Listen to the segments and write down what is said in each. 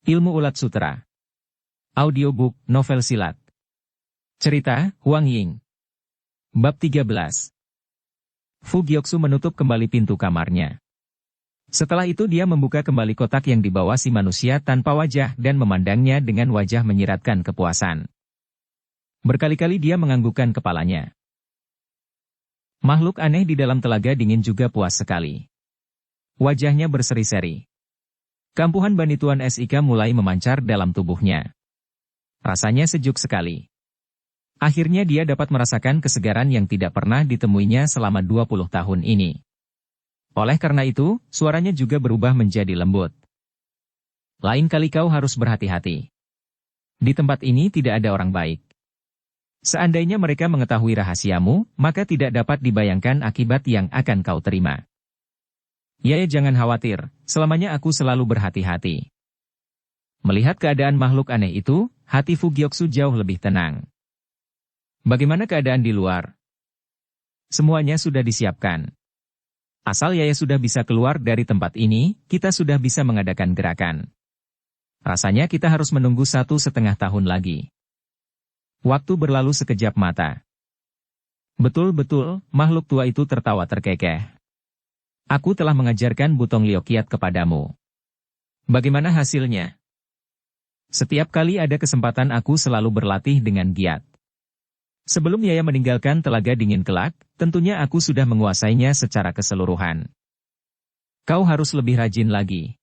Ilmu Ulat Sutera. Audiobook, novel silat. Cerita, Huang Ying. Bab 13. Fu Gyoksu menutup kembali pintu kamarnya. Setelah itu dia membuka kembali kotak yang dibawa si manusia tanpa wajah dan memandangnya dengan wajah menyiratkan kepuasan. Berkali-kali dia menganggukkan kepalanya. Makhluk aneh di dalam telaga dingin juga puas sekali. Wajahnya berseri-seri. Kampuhan banituan es ika mulai memancar dalam tubuhnya. Rasanya sejuk sekali. Akhirnya dia dapat merasakan kesegaran yang tidak pernah ditemuinya selama 20 tahun ini. Oleh karena itu, suaranya juga berubah menjadi lembut. Lain kali kau harus berhati-hati. Di tempat ini tidak ada orang baik. Seandainya mereka mengetahui rahasiamu, maka tidak dapat dibayangkan akibat yang akan kau terima. Ya, jangan khawatir, selamanya aku selalu berhati-hati. Melihat keadaan makhluk aneh itu, hati Fu Gyoksu jauh lebih tenang. Bagaimana keadaan di luar? Semuanya sudah disiapkan. Asal Yaya sudah bisa keluar dari tempat ini, kita sudah bisa mengadakan gerakan. Rasanya kita harus menunggu 1,5 tahun lagi. Waktu berlalu sekejap mata. Betul-betul, makhluk tua itu tertawa terkekeh. Aku telah mengajarkan Butong Liokiat kepadamu. Bagaimana hasilnya? Setiap kali ada kesempatan aku selalu berlatih dengan giat. Sebelum Yaya meninggalkan telaga dingin kelak, tentunya aku sudah menguasainya secara keseluruhan. Kau harus lebih rajin lagi.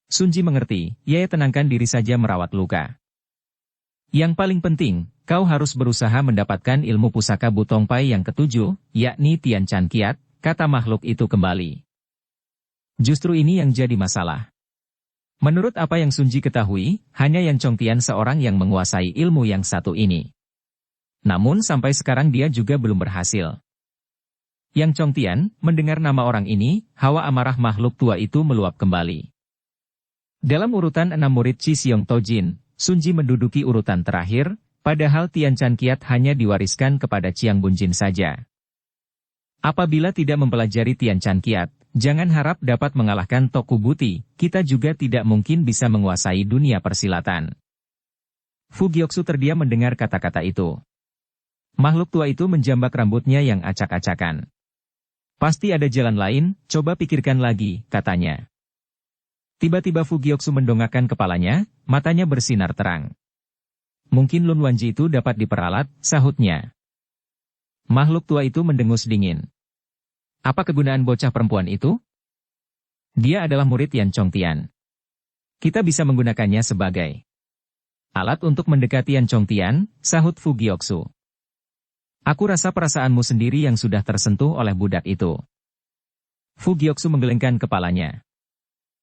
Sunji mengerti, Yaya tenangkan diri saja merawat luka. Yang paling penting, kau harus berusaha mendapatkan ilmu pusaka Butong Pai yang ketujuh, yakni Tian Chan Kiat, kata makhluk itu kembali. Justru ini yang jadi masalah. Menurut apa yang Sunji ketahui, hanya Yan Chongtian seorang yang menguasai ilmu yang satu ini. Namun sampai sekarang dia juga belum berhasil. Yang Chongtian, mendengar nama orang ini, hawa amarah makhluk tua itu meluap kembali. Dalam urutan 6 murid Chi Siong Tojin, Sunji menduduki urutan terakhir, padahal Tian Chan Kiat hanya diwariskan kepada Chiang Bunjin saja. Apabila tidak mempelajari Tian Chan Kiat, jangan harap dapat mengalahkan Toku Buti, kita juga tidak mungkin bisa menguasai dunia persilatan. Fu Gyoksu terdiam mendengar kata-kata itu. Makhluk tua itu menjambak rambutnya yang acak-acakan. Pasti ada jalan lain, coba pikirkan lagi, katanya. Tiba-tiba Fu Gyoksu mendongakkan kepalanya, matanya bersinar terang. Mungkin Lun Wanji itu dapat diperalat, sahutnya. Makhluk tua itu mendengus dingin. Apa kegunaan bocah perempuan itu? Dia adalah murid Yan Chongtian. Kita bisa menggunakannya sebagai alat untuk mendekati Yan Chongtian, sahut Fu Gyoksu. Aku rasa perasaanmu sendiri yang sudah tersentuh oleh budak itu. Fu Gyoksu menggelengkan kepalanya.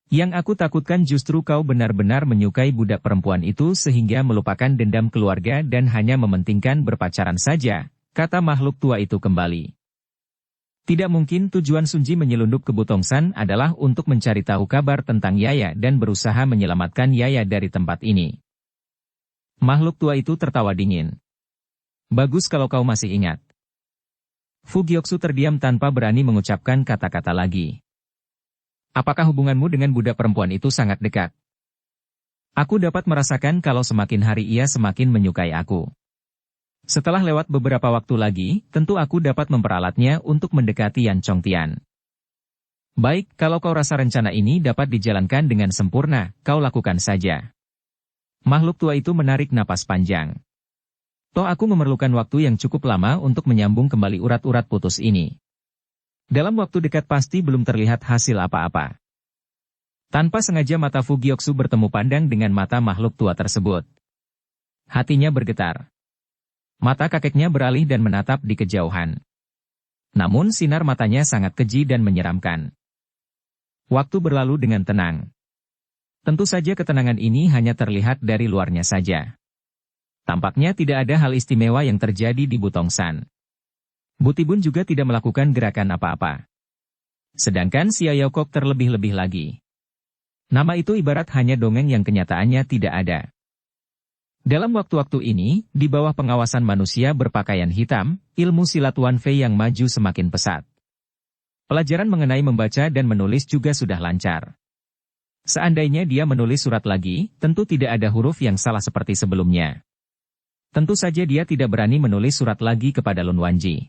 Yang aku takutkan justru kau benar-benar menyukai budak perempuan itu sehingga melupakan dendam keluarga dan hanya mementingkan berpacaran saja, kata makhluk tua itu kembali. Tidak mungkin tujuan Sunji menyelundup ke Butongsan adalah untuk mencari tahu kabar tentang Yaya dan berusaha menyelamatkan Yaya dari tempat ini. Makhluk tua itu tertawa dingin. Bagus kalau kau masih ingat. Fu Gyoksu terdiam tanpa berani mengucapkan kata-kata lagi. Apakah hubunganmu dengan budak perempuan itu sangat dekat? Aku dapat merasakan kalau semakin hari ia semakin menyukai aku. Setelah lewat beberapa waktu lagi, tentu aku dapat memperalatnya untuk mendekati Yan Chongtian. Baik, kalau kau rasa rencana ini dapat dijalankan dengan sempurna, kau lakukan saja. Makhluk tua itu menarik napas panjang. Toh aku memerlukan waktu yang cukup lama untuk menyambung kembali urat-urat putus ini. Dalam waktu dekat pasti belum terlihat hasil apa-apa. Tanpa sengaja mata Fu Gyoksu bertemu pandang dengan mata makhluk tua tersebut. Hatinya bergetar. Mata kakeknya beralih dan menatap di kejauhan. Namun sinar matanya sangat keji dan menyeramkan. Waktu berlalu dengan tenang. Tentu saja ketenangan ini hanya terlihat dari luarnya saja. Tampaknya tidak ada hal istimewa yang terjadi di Butongsan. Butibun juga tidak melakukan gerakan apa-apa. Sedangkan Xia Yaokok terlebih-lebih lagi. Nama itu ibarat hanya dongeng yang kenyataannya tidak ada. Dalam waktu-waktu ini, di bawah pengawasan manusia berpakaian hitam, ilmu silat Wan Fei yang maju semakin pesat. Pelajaran mengenai membaca dan menulis juga sudah lancar. Seandainya dia menulis surat lagi, tentu tidak ada huruf yang salah seperti sebelumnya. Tentu saja dia tidak berani menulis surat lagi kepada Lun Wangji.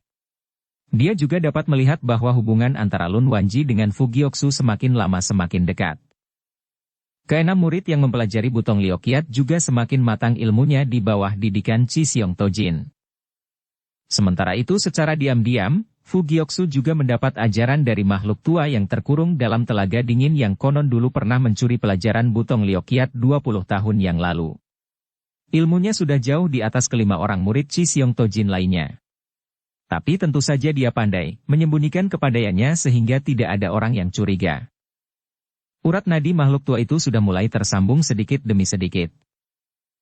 Dia juga dapat melihat bahwa hubungan antara Lun Wangji dengan Fu Gioxu semakin lama semakin dekat. Keenam murid yang mempelajari Butong Liuqiat juga semakin matang ilmunya di bawah didikan Qi Xiong Tojin. Sementara itu secara diam-diam, Fu Gioxu juga mendapat ajaran dari makhluk tua yang terkurung dalam telaga dingin yang konon dulu pernah mencuri pelajaran Butong Liuqiat 20 tahun yang lalu. Ilmunya sudah jauh di atas kelima orang murid Qi Xiong Tojin lainnya. Tapi tentu saja dia pandai menyembunyikan kepandaiannya sehingga tidak ada orang yang curiga. Urat nadi makhluk tua itu sudah mulai tersambung sedikit demi sedikit.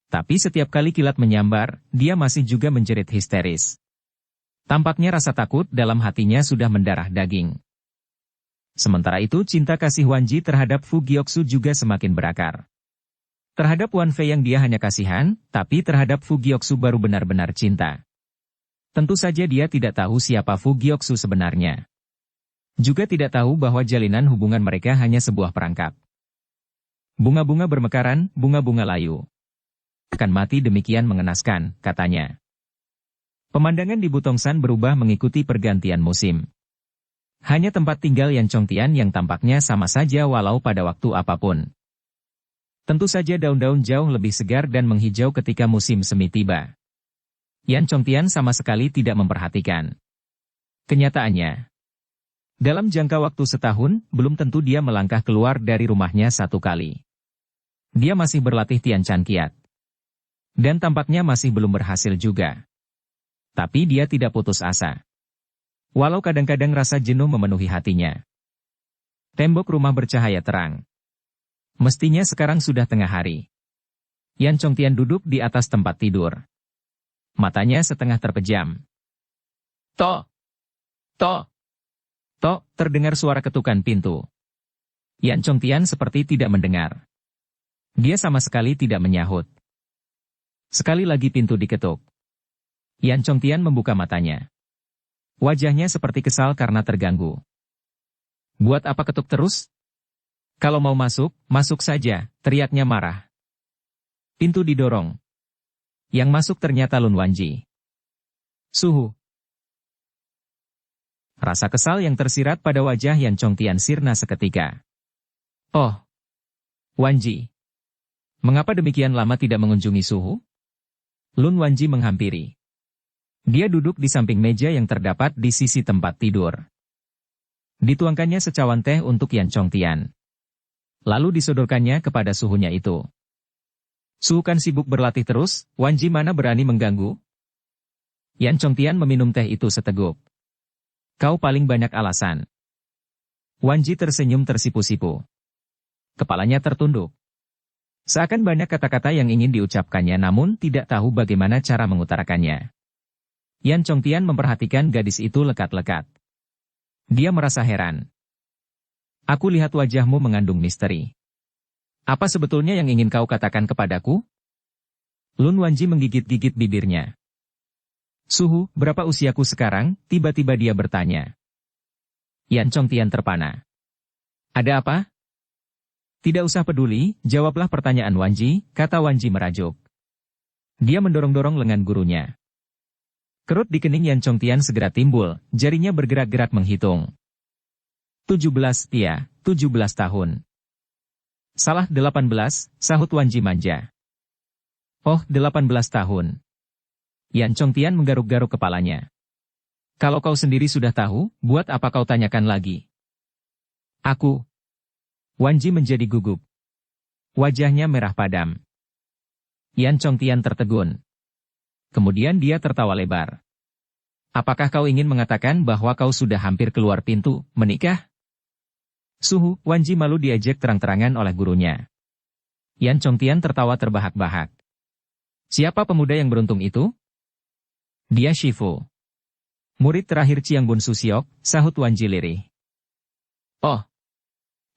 Tapi setiap kali kilat menyambar, dia masih juga menjerit histeris. Tampaknya rasa takut dalam hatinya sudah mendarah daging. Sementara itu cinta kasih Wangji terhadap Fu Gioxu juga semakin berakar. Terhadap Wan Fei yang dia hanya kasihan, tapi terhadap Fu Gioxu baru benar-benar cinta. Tentu saja dia tidak tahu siapa Fu Gioxu sebenarnya. Juga tidak tahu bahwa jalinan hubungan mereka hanya sebuah perangkap. Bunga-bunga bermekaran, bunga-bunga layu. Akan mati demikian mengenaskan, katanya. Pemandangan di Butongsan berubah mengikuti pergantian musim. Hanya tempat tinggal Yan Chongtian yang tampaknya sama saja walau pada waktu apapun. Tentu saja daun-daun jauh lebih segar dan menghijau ketika musim semi tiba. Yan Chongtian sama sekali tidak memperhatikan. Kenyataannya, dalam jangka waktu setahun, belum tentu dia melangkah keluar dari rumahnya satu kali. Dia masih berlatih Tian Chan Kiat. Dan tampaknya masih belum berhasil juga. Tapi dia tidak putus asa. Walau kadang-kadang rasa jenuh memenuhi hatinya. Tembok rumah bercahaya terang. Mestinya sekarang sudah tengah hari. Yan Chongtian duduk di atas tempat tidur. Matanya setengah terpejam. Tok! Tok! Tok, terdengar suara ketukan pintu. Yan Chongtian seperti tidak mendengar. Dia sama sekali tidak menyahut. Sekali lagi pintu diketuk. Yan Chongtian membuka matanya. Wajahnya seperti kesal karena terganggu. Buat apa ketuk terus? Kalau mau masuk, masuk saja, teriaknya marah. Pintu didorong. Yang masuk ternyata Lun Wangji. Suhu. Rasa kesal yang tersirat pada wajah Yan Chongtian sirna seketika. Oh, Wangji. Mengapa demikian lama tidak mengunjungi Suhu? Lun Wangji menghampiri. Dia duduk di samping meja yang terdapat di sisi tempat tidur. Dituangkannya secawan teh untuk Yan Chongtian. Lalu disodorkannya kepada suhunya itu. Suhu kan sibuk berlatih terus, Wangji mana berani mengganggu? Yan Chongtian meminum teh itu seteguk. Kau paling banyak alasan. Wangji tersenyum tersipu-sipu. Kepalanya tertunduk. Seakan banyak kata-kata yang ingin diucapkannya namun tidak tahu bagaimana cara mengutarakannya. Yan Chongtian memperhatikan gadis itu lekat-lekat. Dia merasa heran. Aku lihat wajahmu mengandung misteri. Apa sebetulnya yang ingin kau katakan kepadaku? Lun Wangji menggigit-gigit bibirnya. Suhu, berapa usiaku sekarang? Tiba-tiba dia bertanya. Yan Chongtian terpana. Ada apa? Tidak usah peduli, jawablah pertanyaan Wangji, kata Wangji merajuk. Dia mendorong-dorong lengan gurunya. Kerut di kening Yan Chongtian segera timbul, jarinya bergerak-gerak menghitung. 17, iya, 17 tahun. Salah 18, sahut Wangji manja. Oh, 18 tahun. Yan Chongtian menggaruk-garuk kepalanya. Kalau kau sendiri sudah tahu, buat apa kau tanyakan lagi? Aku. Wangji menjadi gugup. Wajahnya merah padam. Yan Chongtian tertegun. Kemudian dia tertawa lebar. Apakah kau ingin mengatakan bahwa kau sudah hampir keluar pintu, menikah? Suhu, Wangji malu diejek terang-terangan oleh gurunya. Yan Chongtian tertawa terbahak-bahak. Siapa pemuda yang beruntung itu? Dia Shifu. Murid terakhir Chiang Bun Susiok, sahut Wangji lirih. Oh.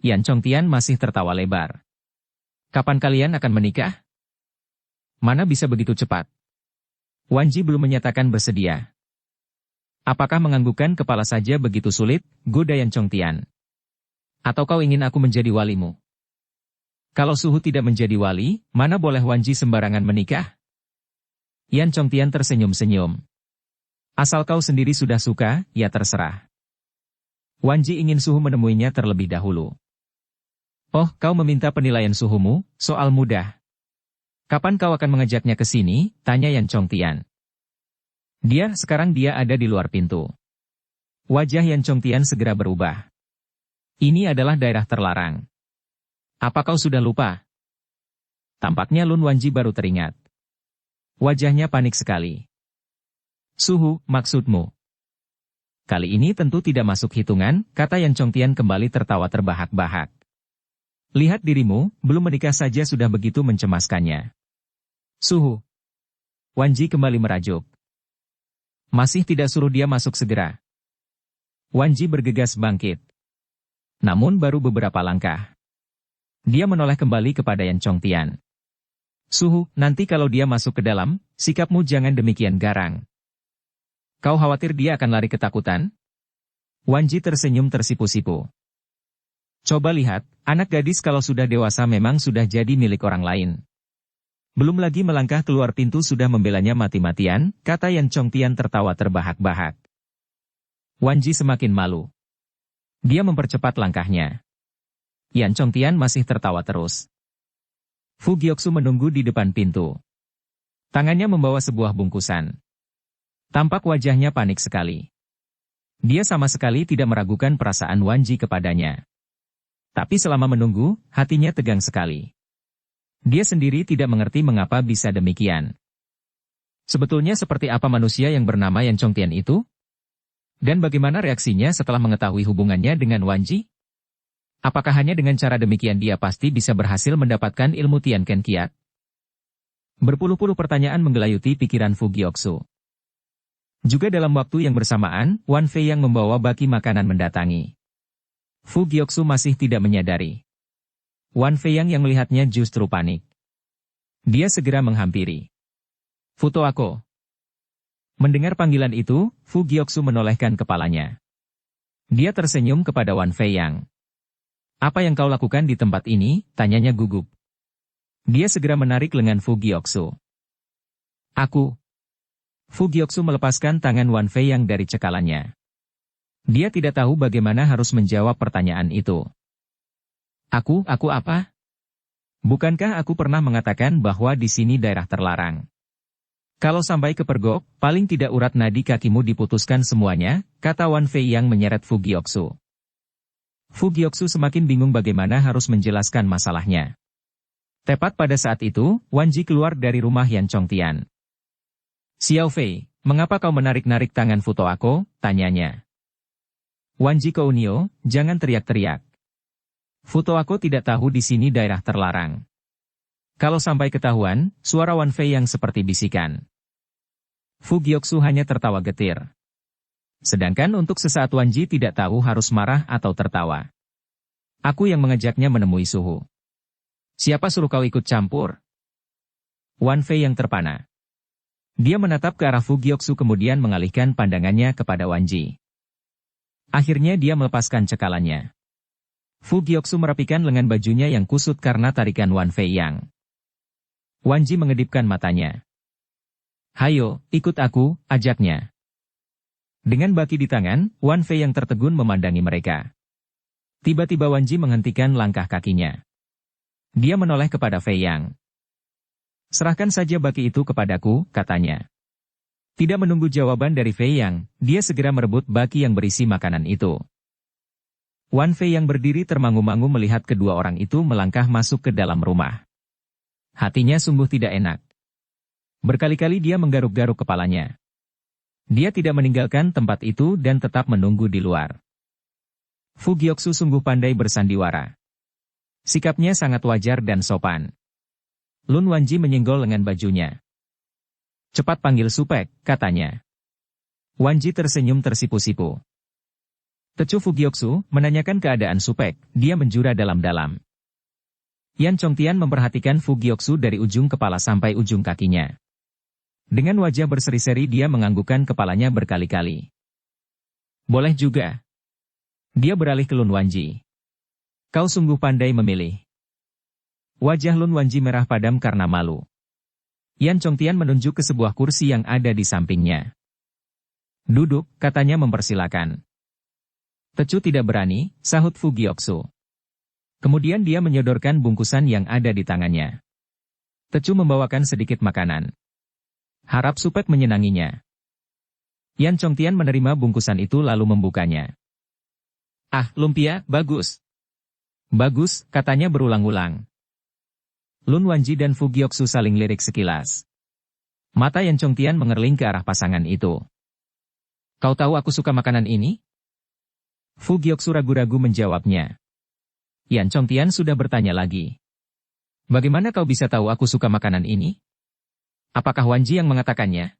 Yan Chongtian masih tertawa lebar. Kapan kalian akan menikah? Mana bisa begitu cepat? Wangji belum menyatakan bersedia. Apakah menganggukkan kepala saja begitu sulit, goda Yan Chongtian? Atau kau ingin aku menjadi walimu? Kalau Suhu tidak menjadi wali, mana boleh Wanji sembarangan menikah? Yan Chongtian tersenyum-senyum. Asal kau sendiri sudah suka, ya terserah. Wanji ingin Suhu menemuinya terlebih dahulu. Oh, kau meminta penilaian suhumu, soal mudah. Kapan kau akan mengajaknya ke sini? Tanya Yan Chongtian. Sekarang dia ada di luar pintu. Wajah Yan Chongtian segera berubah. Ini adalah daerah terlarang. Apa kau sudah lupa? Tampaknya Lun Wanji baru teringat. Wajahnya panik sekali. Suhu, maksudmu? Kali ini tentu tidak masuk hitungan, kata Yan Chongtian kembali tertawa terbahak-bahak. Lihat dirimu, belum menikah saja sudah begitu mencemaskannya. Suhu. Wanji kembali merajuk. Masih tidak suruh dia masuk segera. Wanji bergegas bangkit. Namun baru beberapa langkah. Dia menoleh kembali kepada Yan Chongtian. Suhu, nanti kalau dia masuk ke dalam, sikapmu jangan demikian garang. Kau khawatir dia akan lari ketakutan? Wanji tersenyum tersipu-sipu. Coba lihat, anak gadis kalau sudah dewasa memang sudah jadi milik orang lain. Belum lagi melangkah keluar pintu sudah membelanya mati-matian, kata Yan Chongtian tertawa terbahak-bahak. Wanji semakin malu. Dia mempercepat langkahnya. Yan Chongtian masih tertawa terus. Fu Gyoksu menunggu di depan pintu. Tangannya membawa sebuah bungkusan. Tampak wajahnya panik sekali. Dia sama sekali tidak meragukan perasaan Wanji kepadanya. Tapi selama menunggu, hatinya tegang sekali. Dia sendiri tidak mengerti mengapa bisa demikian. Sebetulnya seperti apa manusia yang bernama Yan Chongtian itu? Dan bagaimana reaksinya setelah mengetahui hubungannya dengan Wanji? Apakah hanya dengan cara demikian dia pasti bisa berhasil mendapatkan ilmu Tian Ken Kiat? Berpuluh-puluh pertanyaan menggelayuti pikiran Fu Gyoksu. Juga dalam waktu yang bersamaan, Wan Fei yang membawa baki makanan mendatangi. Fu Gyoksu masih tidak menyadari. Wan Fei yang melihatnya justru panik. Dia segera menghampiri. Futo aku. Mendengar panggilan itu, Fu Gyoksu menolehkan kepalanya. Dia tersenyum kepada Wan Fei yang. Apa yang kau lakukan di tempat ini? Tanyanya gugup. Dia segera menarik lengan Fu Gyoksu. Aku. Fu Gyoksu melepaskan tangan Wan Fei yang dari cekalannya. Dia tidak tahu bagaimana harus menjawab pertanyaan itu. Aku apa? Bukankah aku pernah mengatakan bahwa di sini daerah terlarang? Kalau sampai kepergok, paling tidak urat nadi kakimu diputuskan semuanya, kata Wan Fei yang menyeret Fu Gyoksu. Fu Gyoksu semakin bingung bagaimana harus menjelaskan masalahnya. Tepat pada saat itu, Wanji keluar dari rumah Yan Chongtian. Xiao Fei, mengapa kau menarik-narik tangan Futo aku? Tanyanya. Wanji Kounio, jangan teriak-teriak. Futo aku tidak tahu di sini daerah terlarang. Kalau sampai ketahuan, suara Wan Fei yang seperti bisikan. Fu Gyoksu hanya tertawa getir. Sedangkan untuk sesaat Wanji tidak tahu harus marah atau tertawa. Aku yang mengajaknya menemui Suhu. Siapa suruh kau ikut campur? Wan Fei yang terpana. Dia menatap ke arah Fu Gyoksu kemudian mengalihkan pandangannya kepada Wanji. Akhirnya dia melepaskan cekalannya. Fu Gyoksu merapikan lengan bajunya yang kusut karena tarikan Wan Fei yang. Wanji mengedipkan matanya. Hayo, ikut aku, ajaknya. Dengan baki di tangan, Wan Fei yang tertegun memandangi mereka. Tiba-tiba Wanji menghentikan langkah kakinya. Dia menoleh kepada Fei Yang. Serahkan saja baki itu kepadaku, katanya. Tidak menunggu jawaban dari Fei Yang, dia segera merebut baki yang berisi makanan itu. Wan Fei yang berdiri termangu-mangu melihat kedua orang itu melangkah masuk ke dalam rumah. Hatinya sungguh tidak enak. Berkali-kali dia menggaruk-garuk kepalanya. Dia tidak meninggalkan tempat itu dan tetap menunggu di luar. Fu Gyoksu sungguh pandai bersandiwara. Sikapnya sangat wajar dan sopan. Lun Wanji menyenggol lengan bajunya. Cepat panggil Supek, katanya. Wanji tersenyum tersipu-sipu. Tecu Fu Gyoksu menanyakan keadaan Supek, dia menjura dalam-dalam. Yan Chongtian memperhatikan Fu Gyoksu dari ujung kepala sampai ujung kakinya. Dengan wajah berseri-seri dia menganggukkan kepalanya berkali-kali. Boleh juga. Dia beralih ke Lun Wanji. Kau sungguh pandai memilih. Wajah Lun Wanji merah padam karena malu. Yan Chongtian menunjuk ke sebuah kursi yang ada di sampingnya. Duduk, katanya mempersilakan. Tecu tidak berani, sahut Fu Gioksu. Kemudian dia menyodorkan bungkusan yang ada di tangannya. Tecu membawakan sedikit makanan. Harap Supek menyenanginya. Yan Chongtian menerima bungkusan itu lalu membukanya. Ah, lumpia, bagus. Bagus, katanya berulang-ulang. Lun Wanji dan Fu Gioksu saling lirik sekilas. Mata Yan Chongtian mengerling ke arah pasangan itu. Kau tahu aku suka makanan ini? Fu Gioksu ragu-ragu menjawabnya. Yan Chongtian sudah bertanya lagi. Bagaimana kau bisa tahu aku suka makanan ini? Apakah Wanji yang mengatakannya?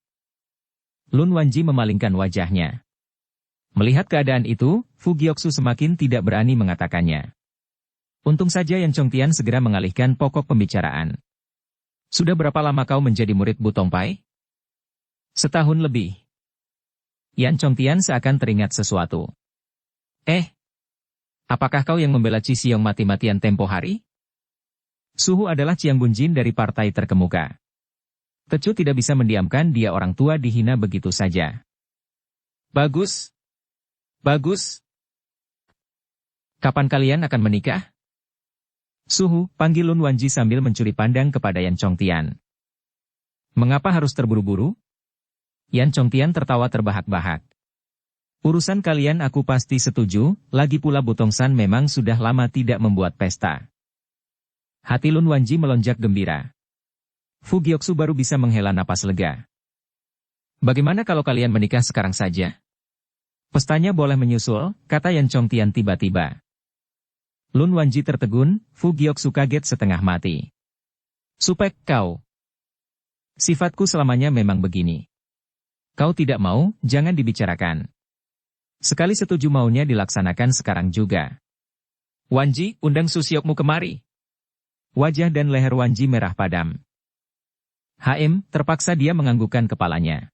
Lun Wanji memalingkan wajahnya. Melihat keadaan itu, Fu Gioksu semakin tidak berani mengatakannya. Untung saja Yan Chongtian segera mengalihkan pokok pembicaraan. Sudah berapa lama kau menjadi murid Bu Tongpai? Setahun lebih. Yan Chongtian seakan teringat sesuatu. Apakah kau yang membela Chi Xiong mati-matian tempo hari? Suhu adalah Chiang Bunjin dari partai terkemuka. Tecu tidak bisa mendiamkan dia orang tua dihina begitu saja. Bagus. Bagus. Kapan kalian akan menikah? Suhu, panggil Lun Wanji sambil mencuri pandang kepada Yan Chongtian. Mengapa harus terburu-buru? Yan Chongtian tertawa terbahak-bahak. Urusan kalian aku pasti setuju, lagi pula Bu Tongsan memang sudah lama tidak membuat pesta. Hati Lun Wanji melonjak gembira. Fu Gioksu baru bisa menghela napas lega. Bagaimana kalau kalian menikah sekarang saja? Pestanya boleh menyusul, kata Yan Chongtian tiba-tiba. Lun Wanji tertegun, Fu Gioksu kaget setengah mati. Supek, kau. Sifatku selamanya memang begini. Kau tidak mau, jangan dibicarakan. Sekali setuju maunya dilaksanakan sekarang juga. Wanji, undang Susiokmu kemari. Wajah dan leher Wanji merah padam. Terpaksa dia menganggukkan kepalanya.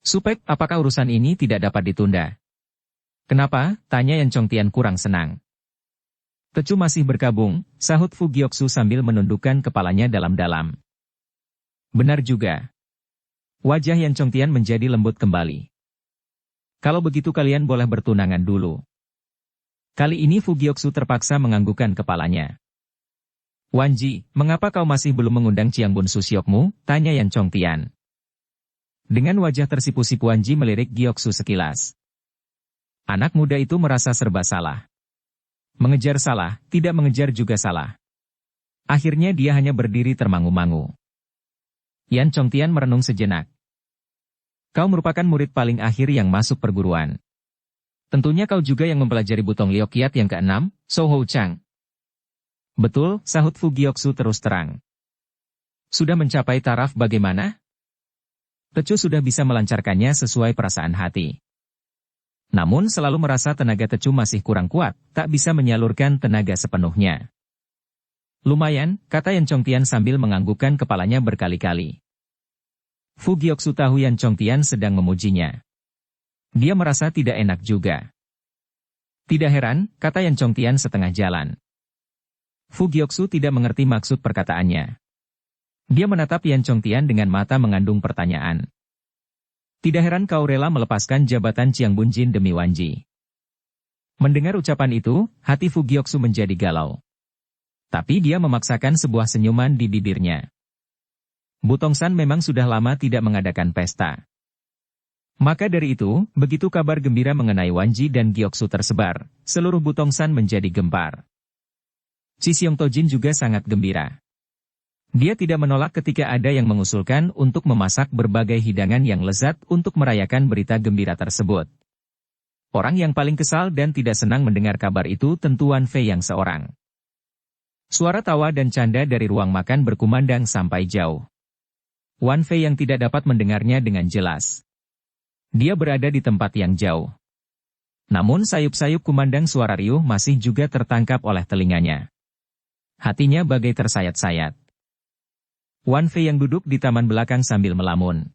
Supek, apakah urusan ini tidak dapat ditunda? Kenapa? Tanya Yan Chongtian kurang senang. Tecu masih berkabung, sahut Fu Gioksu sambil menundukkan kepalanya dalam-dalam. Benar juga. Wajah Yan Chongtian menjadi lembut kembali. Kalau begitu kalian boleh bertunangan dulu. Kali ini Fu Gioksu terpaksa menganggukkan kepalanya. Wanji, mengapa kau masih belum mengundang Chiang Bun Susiokmu? Tanya Yan Chongtian. Dengan wajah tersipu-sipu Wanji melirik Gioksu sekilas. Anak muda itu merasa serba salah. Mengejar salah, tidak mengejar juga salah. Akhirnya dia hanya berdiri termangu-mangu. Yan Chongtian merenung sejenak. Kau merupakan murid paling akhir yang masuk perguruan. Tentunya kau juga yang mempelajari Butong Liok Kiat yang ke-6, So Ho Chang. Betul, sahut Fu Gioksu terus terang. Sudah mencapai taraf bagaimana? Tecu sudah bisa melancarkannya sesuai perasaan hati. Namun selalu merasa tenaga Tecu masih kurang kuat, tak bisa menyalurkan tenaga sepenuhnya. Lumayan, kata Yan Chongtian sambil menganggukkan kepalanya berkali-kali. Fu Gioksu tahu Yan Chongtian sedang memujinya. Dia merasa tidak enak juga. Tidak heran, kata Yan Chongtian setengah jalan. Fu Gioksu tidak mengerti maksud perkataannya. Dia menatap Yan Chongtian dengan mata mengandung pertanyaan. Tidak heran kau rela melepaskan jabatan Chiang Bunjin demi Wanji. Mendengar ucapan itu, hati Fu Gioksu menjadi galau. Tapi dia memaksakan sebuah senyuman di bibirnya. Bu Tongsan memang sudah lama tidak mengadakan pesta. Maka dari itu, begitu kabar gembira mengenai Wanji dan Gioksu tersebar, seluruh Bu Tongsan menjadi gempar. Chi Xiong Tojin juga sangat gembira. Dia tidak menolak ketika ada yang mengusulkan untuk memasak berbagai hidangan yang lezat untuk merayakan berita gembira tersebut. Orang yang paling kesal dan tidak senang mendengar kabar itu tentu Wan Fei yang seorang. Suara tawa dan canda dari ruang makan berkumandang sampai jauh. Wan Fei yang tidak dapat mendengarnya dengan jelas. Dia berada di tempat yang jauh. Namun sayup-sayup kumandang suara riuh masih juga tertangkap oleh telinganya. Hatinya bagai tersayat-sayat. Wan Fei yang duduk di taman belakang sambil melamun.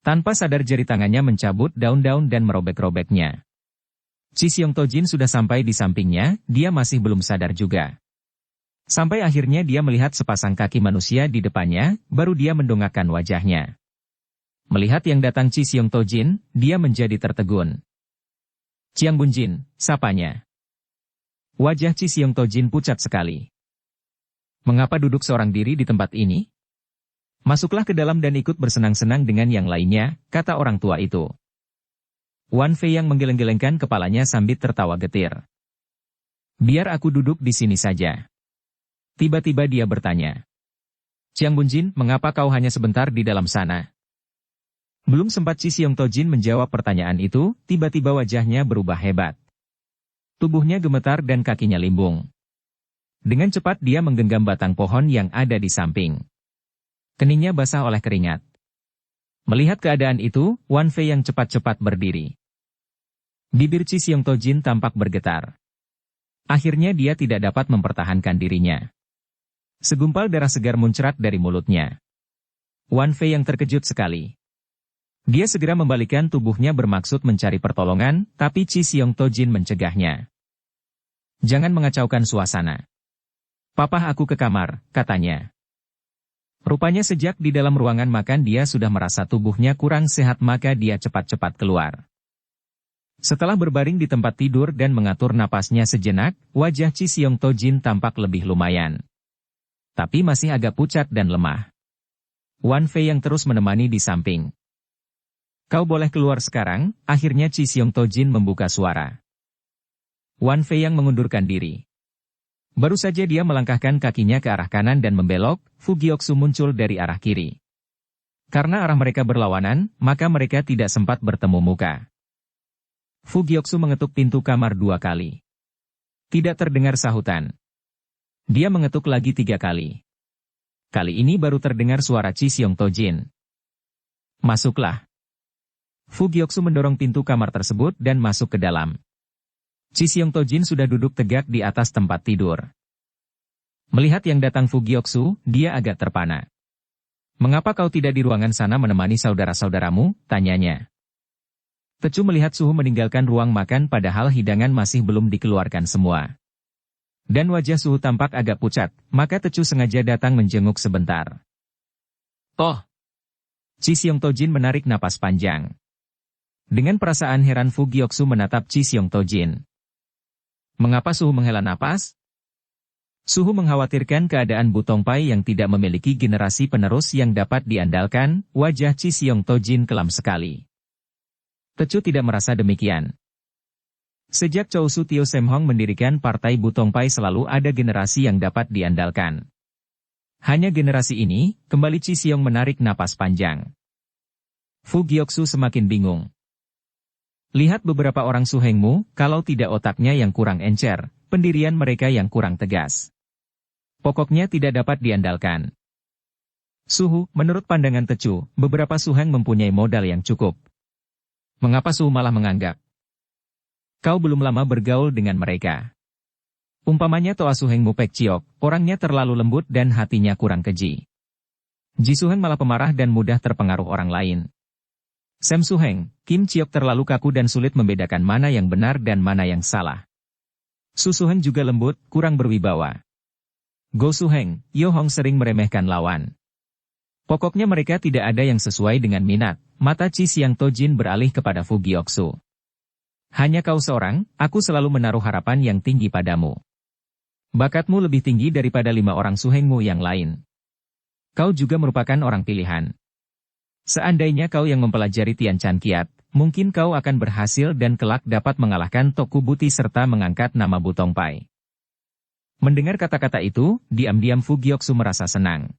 Tanpa sadar jari tangannya mencabut daun-daun dan merobek-robeknya. Chi Xiong Tojin sudah sampai di sampingnya, dia masih belum sadar juga. Sampai akhirnya dia melihat sepasang kaki manusia di depannya, baru dia mendongakkan wajahnya. Melihat yang datang Chi Xiong Tojin, dia menjadi tertegun. Chiang Bunjin, sapanya. Wajah Chi Xiong Tojin pucat sekali. Mengapa duduk seorang diri di tempat ini? Masuklah ke dalam dan ikut bersenang-senang dengan yang lainnya, kata orang tua itu. Wan Fei yang menggeleng-gelengkan kepalanya sambil tertawa getir. Biar aku duduk di sini saja. Tiba-tiba dia bertanya. Chiang Bunjin, mengapa kau hanya sebentar di dalam sana? Belum sempat Chi Xiong Tojin menjawab pertanyaan itu, tiba-tiba wajahnya berubah hebat. Tubuhnya gemetar dan kakinya limbung. Dengan cepat dia menggenggam batang pohon yang ada di samping. Keningnya basah oleh keringat. Melihat keadaan itu, Wan Fei yang cepat-cepat berdiri. Bibir Chi Xiong Tojin tampak bergetar. Akhirnya dia tidak dapat mempertahankan dirinya. Segumpal darah segar muncrat dari mulutnya. Wan Fei yang terkejut sekali. Dia segera membalikkan tubuhnya bermaksud mencari pertolongan, tapi Chi Xiong Tojin mencegahnya. Jangan mengacaukan suasana. Papa aku ke kamar, katanya. Rupanya sejak di dalam ruangan makan dia sudah merasa tubuhnya kurang sehat maka dia cepat-cepat keluar. Setelah berbaring di tempat tidur dan mengatur napasnya sejenak, wajah Chi Xiong Tojin tampak lebih lumayan. Tapi masih agak pucat dan lemah. Wan Fei yang terus menemani di samping. Kau boleh keluar sekarang, akhirnya Chi Xiong Tojin membuka suara. Wan Fei yang mengundurkan diri. Baru saja dia melangkahkan kakinya ke arah kanan dan membelok, Fu Gioxu muncul dari arah kiri. Karena arah mereka berlawanan, maka mereka tidak sempat bertemu muka. Fu Gioxu mengetuk pintu kamar 2 kali. Tidak terdengar sahutan. Dia mengetuk lagi 3 kali. Kali ini baru terdengar suara Chi Xiong Tojin. Masuklah. Fu Gioxu mendorong pintu kamar tersebut dan masuk ke dalam. Chi Xiong Tojin sudah duduk tegak di atas tempat tidur. Melihat yang datang Fu Gioxu, dia agak terpana. Mengapa kau tidak di ruangan sana menemani saudara-saudaramu? Tanyanya. Tecu melihat Suhu meninggalkan ruang makan padahal hidangan masih belum dikeluarkan semua. Dan wajah Suhu tampak agak pucat, maka Tecu sengaja datang menjenguk sebentar. Oh! Chi Xiong Tojin menarik napas panjang. Dengan perasaan heran Fu Gioxu menatap Chi Xiong Tojin. Mengapa Suhu menghela napas? Suhu mengkhawatirkan keadaan Bu Tongpai yang tidak memiliki generasi penerus yang dapat diandalkan, wajah Chi Xiong Tojin kelam sekali. Tecu tidak merasa demikian. Sejak Chow Su Tio Sem Hong mendirikan partai Bu Tongpai selalu ada generasi yang dapat diandalkan. Hanya generasi ini, kembali Chi Xiong menarik napas panjang. Fu Gioxu semakin bingung. Lihat beberapa orang suhengmu, kalau tidak otaknya yang kurang encer, pendirian mereka yang kurang tegas. Pokoknya tidak dapat diandalkan. Suhu, menurut pandangan Tecu, beberapa suheng mempunyai modal yang cukup. Mengapa Suhu malah menganggap? Kau belum lama bergaul dengan mereka. Umpamanya Toa Suhengmu Pek Ciok, orangnya terlalu lembut dan hatinya kurang keji. Ji Suheng malah pemarah dan mudah terpengaruh orang lain. Sam Suheng, Kim Ciok terlalu kaku dan sulit membedakan mana yang benar dan mana yang salah. Su Suheng juga lembut, kurang berwibawa. Go Suheng, Yo Hong sering meremehkan lawan. Pokoknya mereka tidak ada yang sesuai dengan minat. Mata Chi Xiong Tojin beralih kepada Fu Gioxu. Hanya kau seorang, aku selalu menaruh harapan yang tinggi padamu. Bakatmu lebih tinggi daripada 5 orang suhengmu yang lain. Kau juga merupakan orang pilihan. Seandainya kau yang mempelajari Tian Chan Kiat, mungkin kau akan berhasil dan kelak dapat mengalahkan Toku Buti serta mengangkat nama Bu Tongpai. Mendengar kata-kata itu, diam-diam Fu Gioxu merasa senang.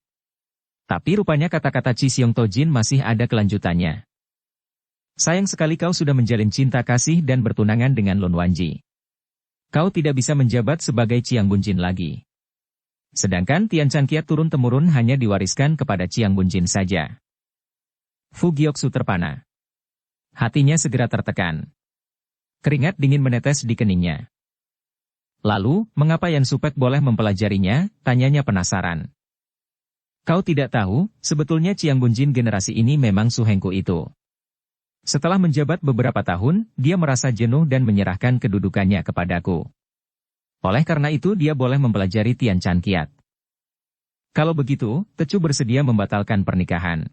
Tapi rupanya kata-kata Chi Xiong Tojin masih ada kelanjutannya. Sayang sekali kau sudah menjalin cinta kasih dan bertunangan dengan Lun Wanji. Kau tidak bisa menjabat sebagai Chiang Bunjin lagi. Sedangkan Tian Chan Kiat turun-temurun hanya diwariskan kepada Chiang Bunjin saja. Fu Gioxu terpana. Hatinya segera tertekan. Keringat dingin menetes di keningnya. Lalu, mengapa Yan Supek boleh mempelajarinya? Tanyanya penasaran. Kau tidak tahu, sebetulnya Chiang Bunjin generasi ini memang suhengku itu. Setelah menjabat beberapa tahun, dia merasa jenuh dan menyerahkan kedudukannya kepadaku. Oleh karena itu dia boleh mempelajari Tian Chan Kiat. Kalau begitu, Tecu bersedia membatalkan pernikahan.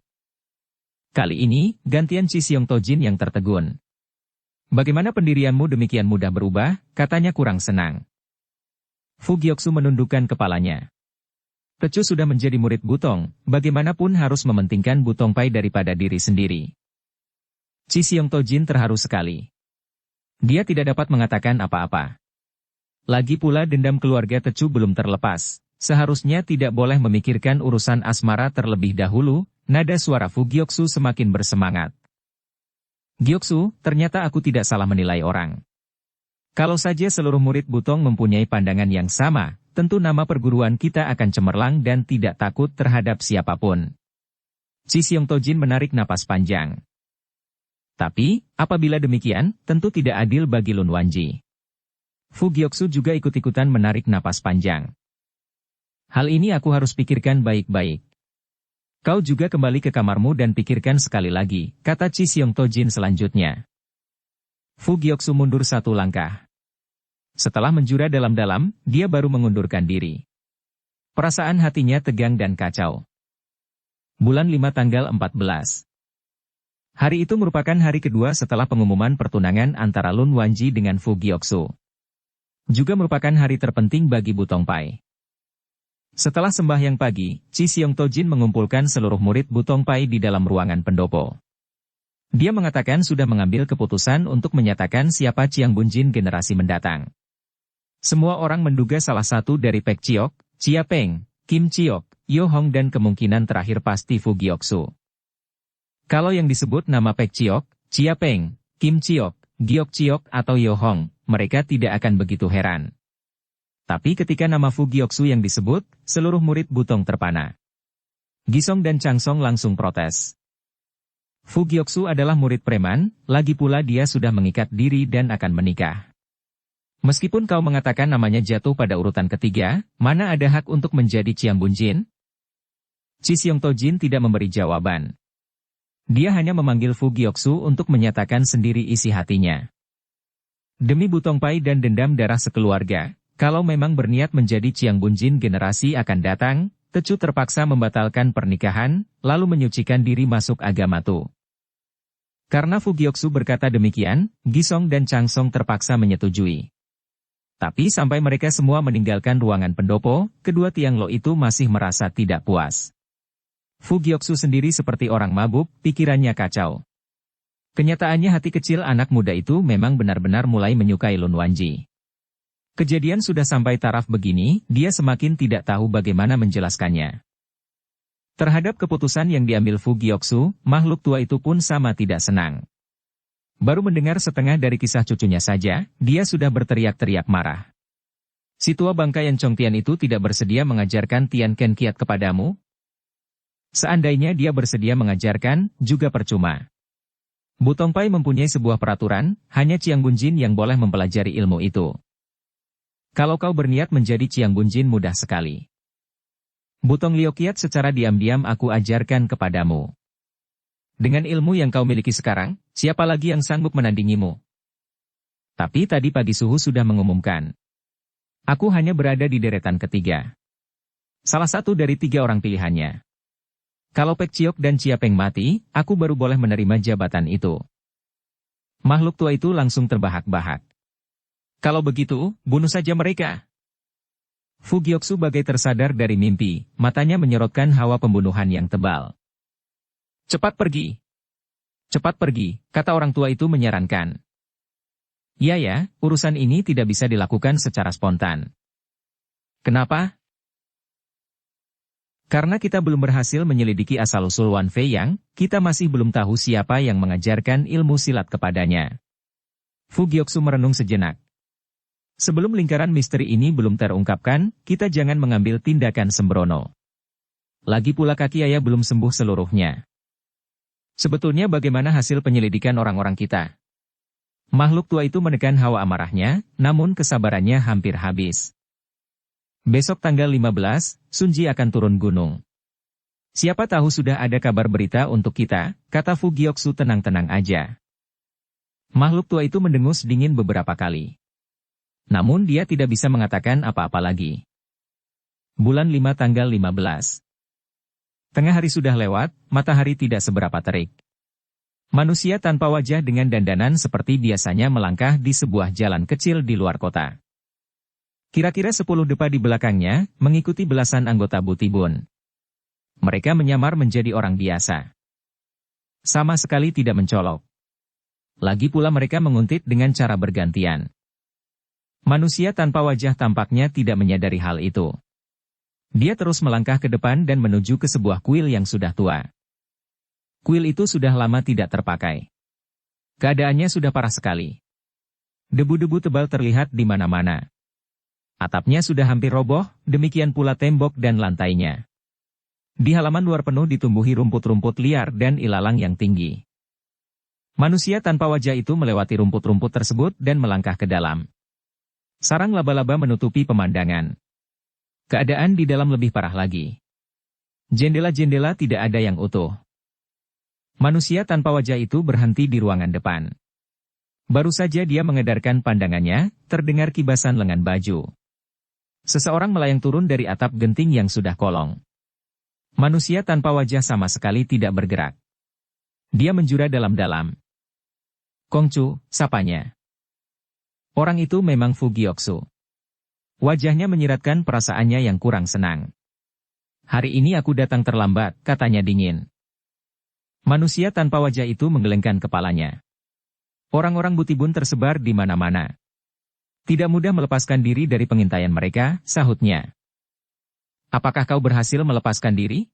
Kali ini, gantian Chi Siong Tojin yang tertegun. Bagaimana pendirianmu demikian mudah berubah, katanya kurang senang. Fu Gyoksu menundukkan kepalanya. Tecu sudah menjadi murid Butong, bagaimanapun harus mementingkan Butong Pai daripada diri sendiri. Chi Siong Tojin terharu sekali. Dia tidak dapat mengatakan apa-apa. Lagi pula dendam keluarga Tecu belum terlepas, seharusnya tidak boleh memikirkan urusan asmara terlebih dahulu. Nada suara Fu Gyoksu semakin bersemangat. Gyoksu, ternyata aku tidak salah menilai orang. Kalau saja seluruh murid Butong mempunyai pandangan yang sama, tentu nama perguruan kita akan cemerlang dan tidak takut terhadap siapapun. Chi Siong Tojin menarik napas panjang. Tapi, apabila demikian, tentu tidak adil bagi Lun Wanji. Fu Gyoksu juga ikut-ikutan menarik napas panjang. Hal ini aku harus pikirkan baik-baik. Kau juga kembali ke kamarmu dan pikirkan sekali lagi, kata Chi Siong Tojin selanjutnya. Fu Gyoksu mundur satu langkah. Setelah menjura dalam-dalam, dia baru mengundurkan diri. Perasaan hatinya tegang dan kacau. Bulan 5 tanggal 14. Hari itu merupakan hari kedua setelah pengumuman pertunangan antara Lun Wanji dengan Fu Gyoksu. Juga merupakan hari terpenting bagi Butong Pai. Setelah sembahyang pagi, Chi Siong Tojin mengumpulkan seluruh murid Butong Pai di dalam ruangan pendopo. Dia mengatakan sudah mengambil keputusan untuk menyatakan siapa Chiang Bunjin generasi mendatang. Semua orang menduga salah satu dari Pek Chiok, Chia Peng, Kim Chiok, Yo Hong dan kemungkinan terakhir pasti Fu Gyoksu. Kalau yang disebut nama Pek Chiok, Chia Peng, Kim Chiok, Giok Chiok atau Yo Hong, mereka tidak akan begitu heran. Tapi ketika nama Fu Gyoksu yang disebut, seluruh murid Butong terpana. Gisong dan Changsong langsung protes. Fu Gyoksu adalah murid preman, lagi pula dia sudah mengikat diri dan akan menikah. Meskipun kau mengatakan namanya jatuh pada urutan ketiga, mana ada hak untuk menjadi Chiang Bunjin? Chi Siong Tojin tidak memberi jawaban. Dia hanya memanggil Fu Gyoksu untuk menyatakan sendiri isi hatinya. Demi Butong Pai dan dendam darah sekeluarga, kalau memang berniat menjadi Chiang Bunjin generasi akan datang, Tecu terpaksa membatalkan pernikahan, lalu menyucikan diri masuk agama Tu. Karena Fu Gyoksu berkata demikian, Gisong dan Changsong terpaksa menyetujui. Tapi sampai mereka semua meninggalkan ruangan pendopo, kedua tiang lo itu masih merasa tidak puas. Fu Gyoksu sendiri seperti orang mabuk, pikirannya kacau. Kenyataannya hati kecil anak muda itu memang benar-benar mulai menyukai Lun Wanji. Kejadian sudah sampai taraf begini, dia semakin tidak tahu bagaimana menjelaskannya. Terhadap keputusan yang diambil Fu Gyoksu, makhluk tua itu pun sama tidak senang. Baru mendengar setengah dari kisah cucunya saja, dia sudah berteriak-teriak marah. Si tua bangkayan Chong Tian itu tidak bersedia mengajarkan Tian Ken Kiat kepadamu? Seandainya dia bersedia mengajarkan, juga percuma. Butong Pai mempunyai sebuah peraturan, hanya Chiang Bunjin yang boleh mempelajari ilmu itu. Kalau kau berniat menjadi Chiang Bunjin mudah sekali. Butong Liao Kiat secara diam-diam aku ajarkan kepadamu. Dengan ilmu yang kau miliki sekarang, siapa lagi yang sanggup menandingimu? Tapi tadi pagi Suhu sudah mengumumkan. Aku hanya berada di deretan ketiga. Salah satu dari 3 orang pilihannya. Kalau Pek Chiok dan Chia Peng mati, aku baru boleh menerima jabatan itu. Makhluk tua itu langsung terbahak-bahak. Kalau begitu, bunuh saja mereka. Fu Gyoksu bagai tersadar dari mimpi, matanya menyorotkan hawa pembunuhan yang tebal. Cepat pergi. Cepat pergi, kata orang tua itu menyarankan. Ya, urusan ini tidak bisa dilakukan secara spontan. Kenapa? Karena kita belum berhasil menyelidiki asal-usul Wan Fei Yang, kita masih belum tahu siapa yang mengajarkan ilmu silat kepadanya. Fu Gyoksu merenung sejenak. Sebelum lingkaran misteri ini belum terungkapkan, kita jangan mengambil tindakan sembrono. Lagi pula kaki ayah belum sembuh seluruhnya. Sebetulnya bagaimana hasil penyelidikan orang-orang kita? Makhluk tua itu menekan hawa amarahnya, namun kesabarannya hampir habis. Besok tanggal 15, Sunji akan turun gunung. Siapa tahu sudah ada kabar berita untuk kita, kata Fu Gyoksu tenang-tenang aja. Makhluk tua itu mendengus dingin beberapa kali. Namun dia tidak bisa mengatakan apa-apa lagi. Bulan 5 tanggal 15. Tengah hari sudah lewat, matahari tidak seberapa terik. Manusia tanpa wajah dengan dandanan seperti biasanya melangkah di sebuah jalan kecil di luar kota. Kira-kira 10 depa di belakangnya, mengikuti belasan anggota Butibun. Mereka menyamar menjadi orang biasa. Sama sekali tidak mencolok. Lagi pula mereka menguntit dengan cara bergantian. Manusia tanpa wajah tampaknya tidak menyadari hal itu. Dia terus melangkah ke depan dan menuju ke sebuah kuil yang sudah tua. Kuil itu sudah lama tidak terpakai. Keadaannya sudah parah sekali. Debu-debu tebal terlihat di mana-mana. Atapnya sudah hampir roboh, demikian pula tembok dan lantainya. Di halaman luar penuh ditumbuhi rumput-rumput liar dan ilalang yang tinggi. Manusia tanpa wajah itu melewati rumput-rumput tersebut dan melangkah ke dalam. Sarang laba-laba menutupi pemandangan. Keadaan di dalam lebih parah lagi. Jendela-jendela tidak ada yang utuh. Manusia tanpa wajah itu berhenti di ruangan depan. Baru saja dia mengedarkan pandangannya, terdengar kibasan lengan baju. Seseorang melayang turun dari atap genting yang sudah kolong. Manusia tanpa wajah sama sekali tidak bergerak. Dia menjura dalam-dalam. Kongcu, sapanya. Orang itu memang Fu Gioksu. Wajahnya menyiratkan perasaannya yang kurang senang. Hari ini aku datang terlambat, katanya dingin. Manusia tanpa wajah itu menggelengkan kepalanya. Orang-orang Butibun tersebar di mana-mana. Tidak mudah melepaskan diri dari pengintaian mereka, sahutnya. Apakah kau berhasil melepaskan diri?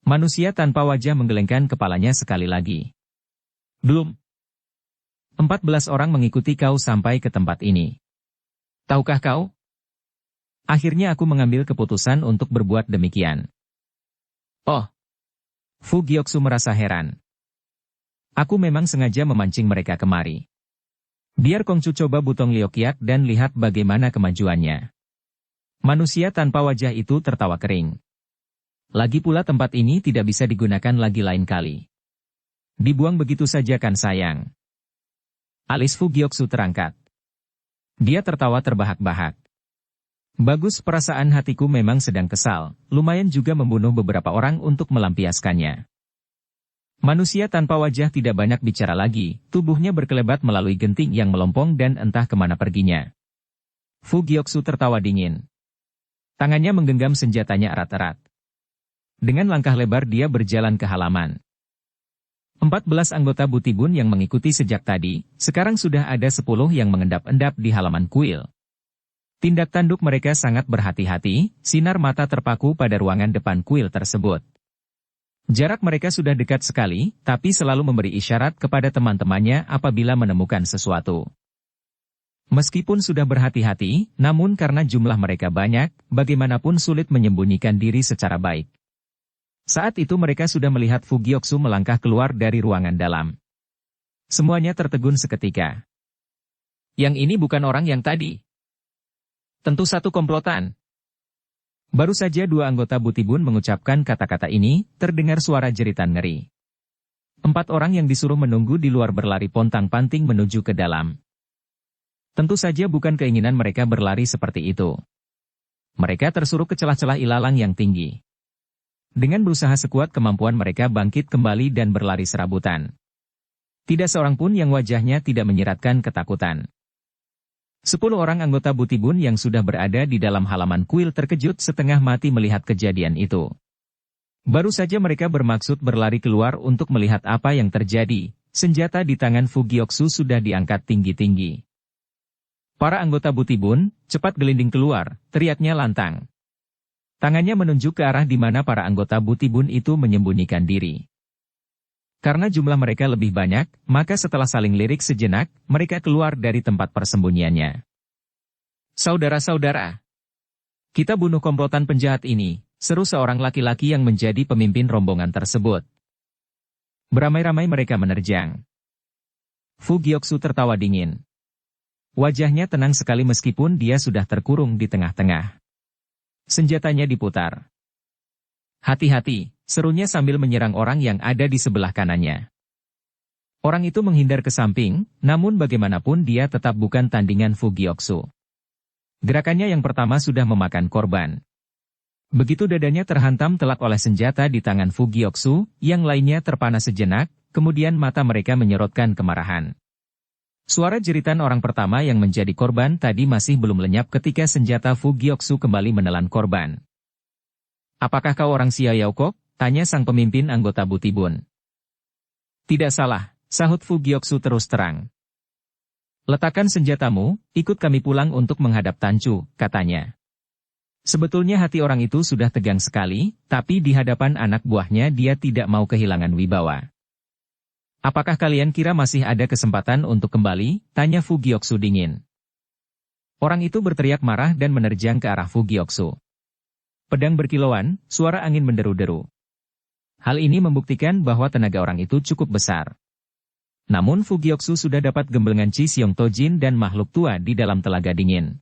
Manusia tanpa wajah menggelengkan kepalanya sekali lagi. Belum. 14 orang mengikuti kau sampai ke tempat ini. Tahukah kau? Akhirnya aku mengambil keputusan untuk berbuat demikian. Oh. Fu Gioksu merasa heran. Aku memang sengaja memancing mereka kemari. Biar Kongcu coba butong Liokiak dan lihat bagaimana kemajuannya. Manusia tanpa wajah itu tertawa kering. Lagi pula tempat ini tidak bisa digunakan lagi lain kali. Dibuang begitu saja kan sayang. Alis Fu Gioksu terangkat. Dia tertawa terbahak-bahak. Bagus, perasaan hatiku memang sedang kesal, lumayan juga membunuh beberapa orang untuk melampiaskannya. Manusia tanpa wajah tidak banyak bicara lagi, tubuhnya berkelebat melalui genting yang melompong dan entah kemana perginya. Fu Gioksu tertawa dingin. Tangannya menggenggam senjatanya erat-erat. Dengan langkah lebar dia berjalan ke halaman. 14 anggota Butibun yang mengikuti sejak tadi, sekarang sudah ada 10 yang mengendap-endap di halaman kuil. Tindak tanduk mereka sangat berhati-hati, sinar mata terpaku pada ruangan depan kuil tersebut. Jarak mereka sudah dekat sekali, tapi selalu memberi isyarat kepada teman-temannya apabila menemukan sesuatu. Meskipun sudah berhati-hati, namun karena jumlah mereka banyak, bagaimanapun sulit menyembunyikan diri secara baik. Saat itu mereka sudah melihat Fu Gioksu melangkah keluar dari ruangan dalam. Semuanya tertegun seketika. Yang ini bukan orang yang tadi. Tentu satu komplotan. Baru saja 2 anggota Butibun mengucapkan kata-kata ini, terdengar suara jeritan ngeri. 4 orang yang disuruh menunggu di luar berlari pontang-panting menuju ke dalam. Tentu saja bukan keinginan mereka berlari seperti itu. Mereka tersuruh ke celah-celah ilalang yang tinggi. Dengan berusaha sekuat kemampuan mereka bangkit kembali dan berlari serabutan. Tidak seorang pun yang wajahnya tidak menyiratkan ketakutan. 10 orang anggota Butibun yang sudah berada di dalam halaman kuil terkejut setengah mati melihat kejadian itu. Baru saja mereka bermaksud berlari keluar untuk melihat apa yang terjadi, senjata di tangan Fu Gioksu sudah diangkat tinggi-tinggi. Para anggota Butibun, cepat gelinding keluar, teriaknya lantang. Tangannya menunjuk ke arah di mana para anggota Butibun itu menyembunyikan diri. Karena jumlah mereka lebih banyak, maka setelah saling lirik sejenak, mereka keluar dari tempat persembunyiannya. Saudara-saudara, kita bunuh komplotan penjahat ini, seru seorang laki-laki yang menjadi pemimpin rombongan tersebut. Beramai-ramai mereka menerjang. Fu Gioksu tertawa dingin. Wajahnya tenang sekali meskipun dia sudah terkurung di tengah-tengah. Senjatanya diputar. Hati-hati, serunya sambil menyerang orang yang ada di sebelah kanannya. Orang itu menghindar ke samping, namun bagaimanapun dia tetap bukan tandingan Fu Giyoksu. Gerakannya yang pertama sudah memakan korban. Begitu dadanya terhantam telak oleh senjata di tangan Fu Giyoksu, yang lainnya terpana sejenak, kemudian mata mereka menyerotkan kemarahan. Suara jeritan orang pertama yang menjadi korban tadi masih belum lenyap ketika senjata Fu Giyoksu kembali menelan korban. "Apakah kau orang Xiao Yaokok?" tanya sang pemimpin anggota Butibun. "Tidak salah," sahut Fu Giyoksu terus terang. "Letakkan senjatamu, ikut kami pulang untuk menghadap Tancu," katanya. Sebetulnya hati orang itu sudah tegang sekali, tapi di hadapan anak buahnya dia tidak mau kehilangan wibawa. "Apakah kalian kira masih ada kesempatan untuk kembali?" tanya Fu Giyoksu dingin. Orang itu berteriak marah dan menerjang ke arah Fu Giyoksu. Pedang berkilauan, suara angin menderu-deru. Hal ini membuktikan bahwa tenaga orang itu cukup besar. Namun Fu Giyoksu sudah dapat gemblengan Chi Siong Tojin dan makhluk tua di dalam telaga dingin.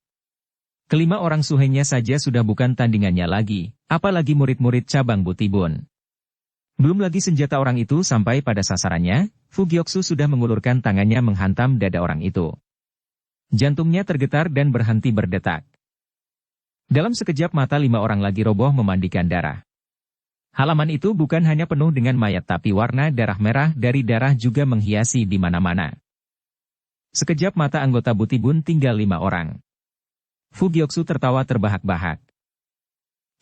Kelima orang suhengnya saja sudah bukan tandingannya lagi, apalagi murid-murid cabang Butibun. Belum lagi senjata orang itu sampai pada sasarannya, Fu Giyoksu sudah mengulurkan tangannya menghantam dada orang itu. Jantungnya tergetar dan berhenti berdetak. Dalam sekejap mata 5 orang lagi roboh memandikan darah. Halaman itu bukan hanya penuh dengan mayat tapi warna darah merah dari darah juga menghiasi di mana-mana. Sekejap mata anggota Butibun tinggal 5 orang. Fu Giyoksu tertawa terbahak-bahak.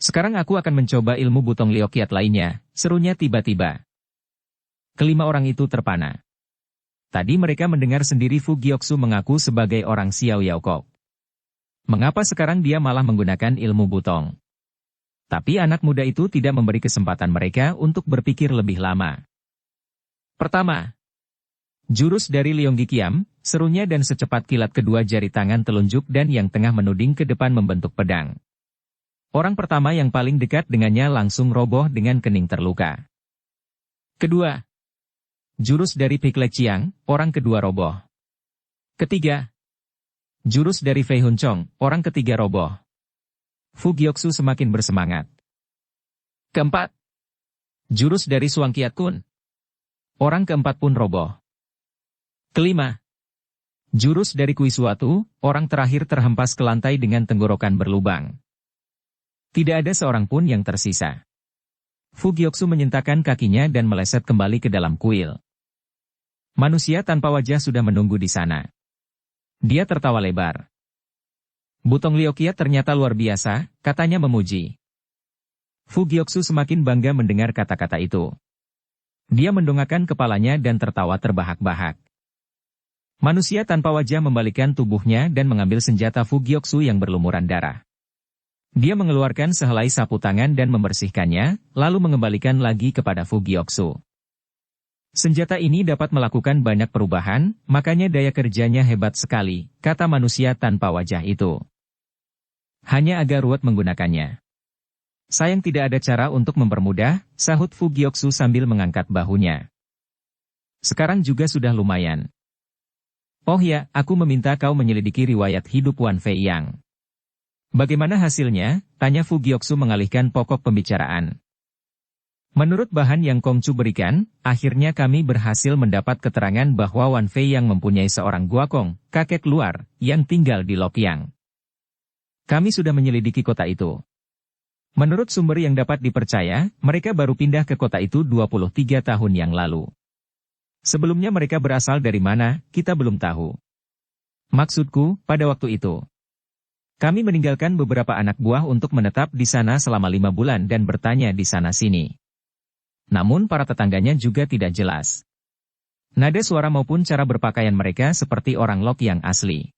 "Sekarang aku akan mencoba ilmu Butong Liokiat lainnya," serunya tiba-tiba. Kelima orang itu terpana. Tadi mereka mendengar sendiri Fu Giyoksu mengaku sebagai orang Xiao Yaokok. Mengapa sekarang dia malah menggunakan ilmu Butong? Tapi anak muda itu tidak memberi kesempatan mereka untuk berpikir lebih lama. Pertama, jurus dari Liong Gikiam, serunya dan secepat kilat kedua jari tangan telunjuk dan yang tengah menuding ke depan membentuk pedang. Orang pertama yang paling dekat dengannya langsung roboh dengan kening terluka. Kedua, jurus dari Pikle Chiang, orang kedua roboh. Ketiga, jurus dari Fei Huncong, orang ketiga roboh. Fu Giyoksu semakin bersemangat. Keempat, jurus dari Suang Kiat Kun. Orang keempat pun roboh. Kelima, jurus dari Kui Suatu, orang terakhir terhempas ke lantai dengan tenggorokan berlubang. Tidak ada seorang pun yang tersisa. Fu Giyoksu menyentakkan kakinya dan meleset kembali ke dalam kuil. Manusia tanpa wajah sudah menunggu di sana. Dia tertawa lebar. "Butong Liokiat ternyata luar biasa," katanya memuji. Fu Giyoksu semakin bangga mendengar kata-kata itu. Dia mendongakkan kepalanya dan tertawa terbahak-bahak. Manusia tanpa wajah membalikkan tubuhnya dan mengambil senjata Fu Giyoksu yang berlumuran darah. Dia mengeluarkan sehelai sapu tangan dan membersihkannya, lalu mengembalikan lagi kepada Fu Giyoksu. Senjata ini dapat melakukan banyak perubahan, makanya daya kerjanya hebat sekali, kata manusia tanpa wajah itu. Hanya agak ruwet menggunakannya. Sayang tidak ada cara untuk mempermudah, sahut Fu Giyoksu sambil mengangkat bahunya. Sekarang juga sudah lumayan. Oh ya, aku meminta kau menyelidiki riwayat hidup Wan Fei Yang. Bagaimana hasilnya? Tanya Fu Giyoksu mengalihkan pokok pembicaraan. Menurut bahan yang Kongcu berikan, akhirnya kami berhasil mendapat keterangan bahwa Wan Fei yang mempunyai seorang guakong, kakek luar, yang tinggal di Lokyang. Kami sudah menyelidiki kota itu. Menurut sumber yang dapat dipercaya, mereka baru pindah ke kota itu 23 tahun yang lalu. Sebelumnya mereka berasal dari mana, kita belum tahu. Maksudku, pada waktu itu, kami meninggalkan beberapa anak buah untuk menetap di sana selama 5 bulan dan bertanya di sana-sini. Namun para tetangganya juga tidak jelas. Nada suara maupun cara berpakaian mereka seperti orang Lokyang asli.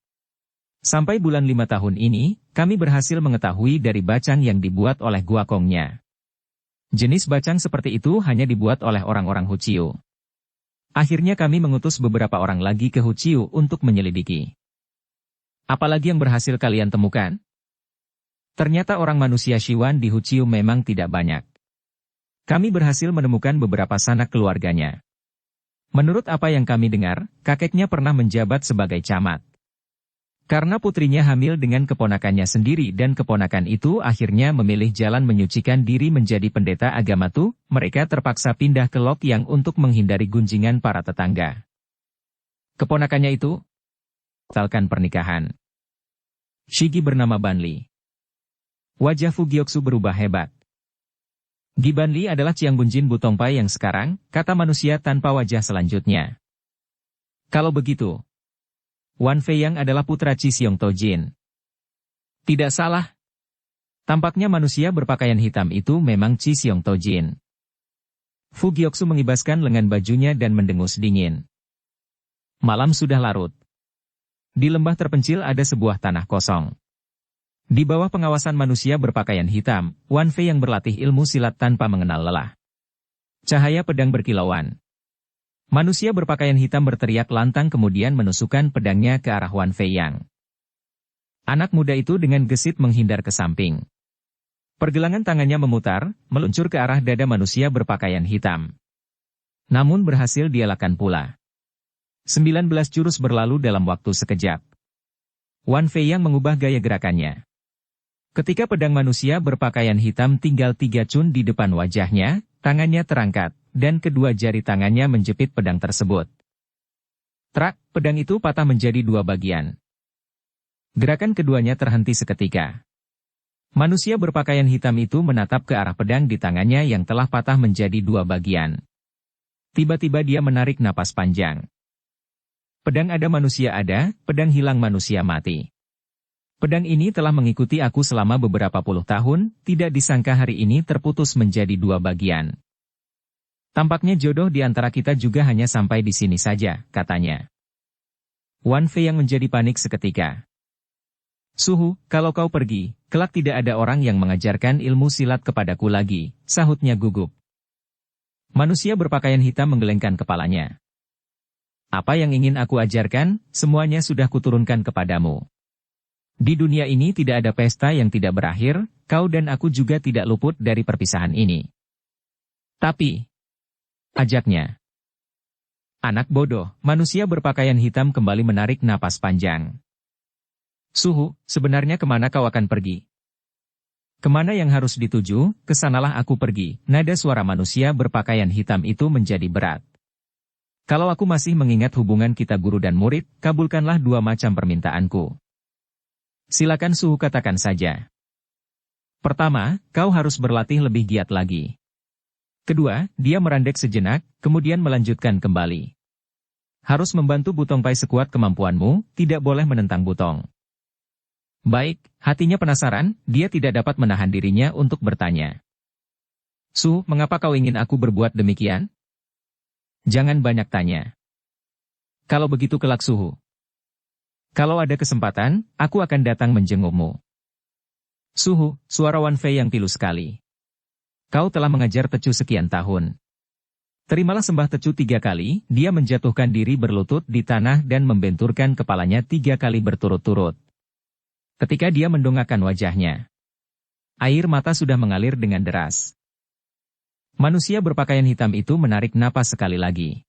Sampai bulan 5 tahun ini, kami berhasil mengetahui dari bacang yang dibuat oleh guakongnya. Jenis bacang seperti itu hanya dibuat oleh orang-orang Huciu. Akhirnya kami mengutus beberapa orang lagi ke Huciu untuk menyelidiki. Apalagi yang berhasil kalian temukan? Ternyata orang manusia Shiwan di Huciu memang tidak banyak. Kami berhasil menemukan beberapa sanak keluarganya. Menurut apa yang kami dengar, kakeknya pernah menjabat sebagai camat. Karena putrinya hamil dengan keponakannya sendiri dan keponakan itu akhirnya memilih jalan menyucikan diri menjadi pendeta agama Tu, mereka terpaksa pindah ke Lokyang untuk menghindari gunjingan para tetangga. Keponakannya itu batalkan pernikahan. Shigi bernama Banli. Wajah Fu Gyoksu berubah hebat. Gi Banli adalah Ciangbunjin Butongpai yang sekarang, kata manusia tanpa wajah selanjutnya. Kalau begitu, Wan Feiyang adalah putra Qi Xiong Tojin. Tidak salah. Tampaknya manusia berpakaian hitam itu memang Qi Xiong Tojin. Fu Gyoksu mengibaskan lengan bajunya dan mendengus dingin. Malam sudah larut. Di lembah terpencil ada sebuah tanah kosong. Di bawah pengawasan manusia berpakaian hitam, Wan Fei yang berlatih ilmu silat tanpa mengenal lelah. Cahaya pedang berkilauan. Manusia berpakaian hitam berteriak lantang kemudian menusukkan pedangnya ke arah Wan Fei yang. Anak muda itu dengan gesit menghindar ke samping. Pergelangan tangannya memutar, meluncur ke arah dada manusia berpakaian hitam. Namun berhasil dielakkan pula. 19 jurus berlalu dalam waktu sekejap. Wan Fei yang mengubah gaya gerakannya. Ketika pedang manusia berpakaian hitam tinggal 3 cun di depan wajahnya, tangannya terangkat, dan kedua jari tangannya menjepit pedang tersebut. Trak, pedang itu patah menjadi 2 bagian. Gerakan keduanya terhenti seketika. Manusia berpakaian hitam itu menatap ke arah pedang di tangannya yang telah patah menjadi 2 bagian. Tiba-tiba dia menarik napas panjang. Pedang ada manusia ada, pedang hilang manusia mati. Pedang ini telah mengikuti aku selama beberapa puluh tahun, tidak disangka hari ini terputus menjadi 2 bagian. Tampaknya jodoh di antara kita juga hanya sampai di sini saja, katanya. Wan Fei yang menjadi panik seketika. Suhu, kalau kau pergi, kelak tidak ada orang yang mengajarkan ilmu silat kepadaku lagi, sahutnya gugup. Manusia berpakaian hitam menggelengkan kepalanya. Apa yang ingin aku ajarkan, semuanya sudah kuturunkan kepadamu. Di dunia ini tidak ada pesta yang tidak berakhir, kau dan aku juga tidak luput dari perpisahan ini. Tapi, ajaknya. Anak bodoh, manusia berpakaian hitam kembali menarik napas panjang. Suhu, sebenarnya kemana kau akan pergi? Kemana yang harus dituju, kesanalah aku pergi, nada suara manusia berpakaian hitam itu menjadi berat. Kalau aku masih mengingat hubungan kita guru dan murid, kabulkanlah 2 macam permintaanku. Silakan Suhu katakan saja. Pertama, kau harus berlatih lebih giat lagi. Kedua, dia merandek sejenak, kemudian melanjutkan kembali. Harus membantu Butongpai sekuat kemampuanmu, tidak boleh menentang Butong. Baik, hatinya penasaran, dia tidak dapat menahan dirinya untuk bertanya. Su, mengapa kau ingin aku berbuat demikian? Jangan banyak tanya. Kalau begitu kelak Suhu. Kalau ada kesempatan, aku akan datang menjengukmu. Suhu, suara Wan Fei yang pilu sekali. Kau telah mengajar Tecu sekian tahun. Terimalah sembah Tecu 3 kali, dia menjatuhkan diri berlutut di tanah dan membenturkan kepalanya 3 kali berturut-turut. Ketika dia mendongakkan wajahnya, air mata sudah mengalir dengan deras. Manusia berpakaian hitam itu menarik napas sekali lagi.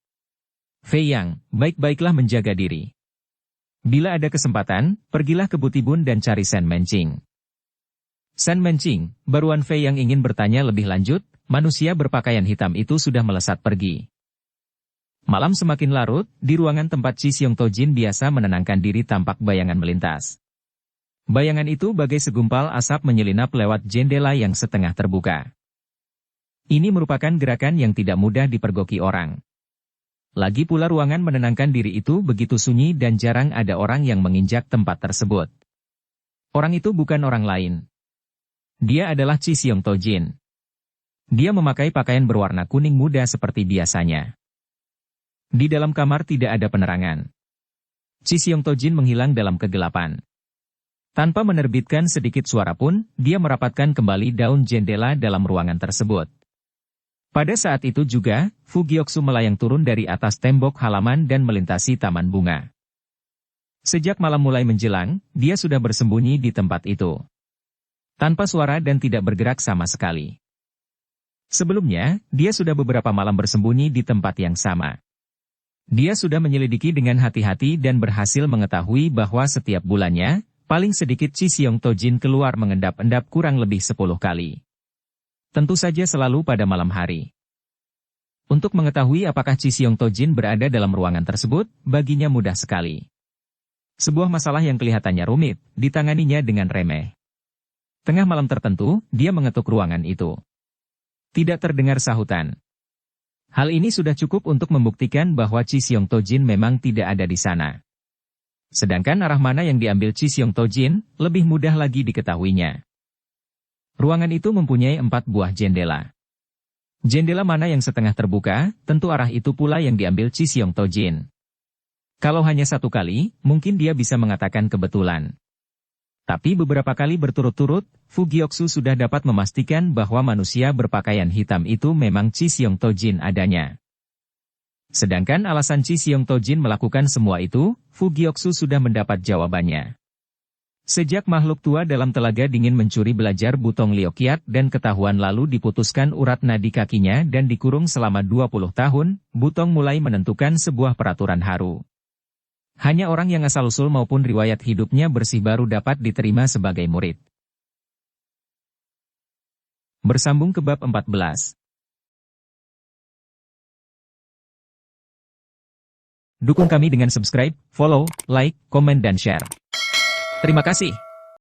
Fei Yang, baik-baiklah menjaga diri. Bila ada kesempatan, pergilah ke Butibun dan cari Sen Mencing. Sen Mencing, baru Wan Fei yang ingin bertanya lebih lanjut, manusia berpakaian hitam itu sudah melesat pergi. Malam semakin larut, di ruangan tempat Qi Xiong Tojin biasa menenangkan diri tampak bayangan melintas. Bayangan itu bagai segumpal asap menyelinap lewat jendela yang setengah terbuka. Ini merupakan gerakan yang tidak mudah dipergoki orang. Lagi pula ruangan menenangkan diri itu begitu sunyi dan jarang ada orang yang menginjak tempat tersebut. Orang itu bukan orang lain. Dia adalah Qi Xiong Tojin. Dia memakai pakaian berwarna kuning muda seperti biasanya. Di dalam kamar tidak ada penerangan. Qi Xiong Tojin menghilang dalam kegelapan. Tanpa menerbitkan sedikit suara pun, dia merapatkan kembali daun jendela dalam ruangan tersebut. Pada saat itu juga, Fu Gyoksu melayang turun dari atas tembok halaman dan melintasi taman bunga. Sejak malam mulai menjelang, dia sudah bersembunyi di tempat itu. Tanpa suara dan tidak bergerak sama sekali. Sebelumnya, dia sudah beberapa malam bersembunyi di tempat yang sama. Dia sudah menyelidiki dengan hati-hati dan berhasil mengetahui bahwa setiap bulannya, paling sedikit Qi Xiong Tojin keluar mengendap-endap kurang lebih 10 kali. Tentu saja selalu pada malam hari. Untuk mengetahui apakah Chi Seong Tojin berada dalam ruangan tersebut, baginya mudah sekali. Sebuah masalah yang kelihatannya rumit, ditanganinya dengan remeh. Tengah malam tertentu, dia mengetuk ruangan itu. Tidak terdengar sahutan. Hal ini sudah cukup untuk membuktikan bahwa Chi Seong Tojin memang tidak ada di sana. Sedangkan arah mana yang diambil Chi Seong Tojin, lebih mudah lagi diketahuinya. Ruangan itu mempunyai 4 buah jendela. Jendela mana yang setengah terbuka, tentu arah itu pula yang diambil Chi Seong Tojin. Kalau hanya satu kali, mungkin dia bisa mengatakan kebetulan. Tapi beberapa kali berturut-turut, Fu Gyoksu sudah dapat memastikan bahwa manusia berpakaian hitam itu memang Chi Seong Tojin adanya. Sedangkan alasan Chi Seong Tojin melakukan semua itu, Fu Gyoksu sudah mendapat jawabannya. Sejak makhluk tua dalam telaga dingin mencuri belajar Butong Liokiat dan ketahuan lalu diputuskan urat nadi kakinya dan dikurung selama 20 tahun, Butong mulai menentukan sebuah peraturan haru. Hanya orang yang asal-usul maupun riwayat hidupnya bersih baru dapat diterima sebagai murid. Bersambung ke bab 14. Dukung kami dengan subscribe, follow, like, komen dan share. Terima kasih.